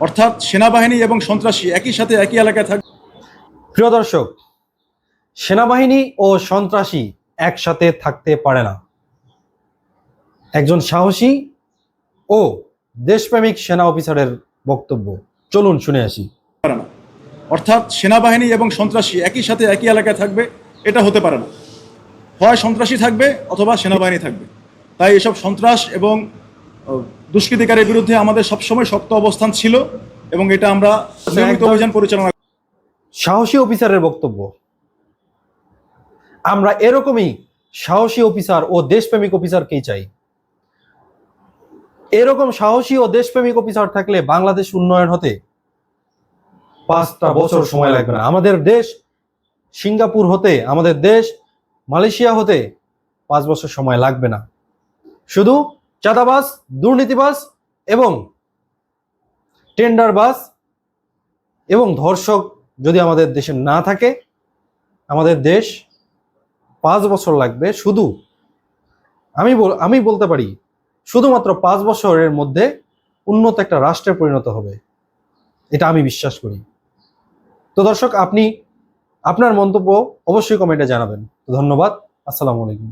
অর্থাৎ সেনাবাহিনী এবং সন্ত্রাসী একই সাথে একই এলাকায় থাকবে। প্রিয় দর্শক, সেনাবাহিনী ও সন্ত্রাসী একসাথে থাকতে পারে না। একজন সাহসী ও দেশপ্রেমিক সেনা অফিসারের বক্তব্য, চলুন শুনে আসি। পারে না। অর্থাৎ সেনাবাহিনী এবং সন্ত্রাসী একই সাথে একই এলাকায় থাকবে, এটা হতে পারে না। হয় সন্ত্রাসী থাকবে অথবা সেনাবাহিনী থাকবে। তাই এসব সন্ত্রাস এবং দুষ্কৃতিকারের বিরুদ্ধে আমাদের সবসময় শক্ত অবস্থান ছিল এবং এটা আমরা নিয়মিত অভিযান পরিচালনা। সাহসী অফিসারের বক্তব্য, আমরা এরকমই সাহসী অফিসার ও দেশপ্রেমিক অফিসারকেই চাই। এরকম সাহসী ও দেশপ্রেমিক অফিসার থাকলে বাংলাদেশ উন্নয়ন হতে 5টা বছর সময় লাগবে না। আমাদের দেশ সিঙ্গাপুর হতে, আমাদের দেশ মালয়েশিয়া হতে 5 বছর সময় লাগবে না। শুধু চাঁদাবাজ, দুর্নীতিবাজ এবং টেন্ডারবাজ এবং ধর্ষক যদি আমাদের দেশে না থাকে, আমাদের দেশ 5 বছর লাগবে। শুধু আমি বলতে পারি শুধুমাত্র 5 বছরের মধ্যে উন্নত একটা রাষ্ট্রে পরিণত হবে, এটা আমি বিশ্বাস করি। তো দর্শক, আপনি আপনার মন্তব্য অবশ্যই কমেন্টে জানাবেন। ধন্যবাদ। আসসালামু আলাইকুম।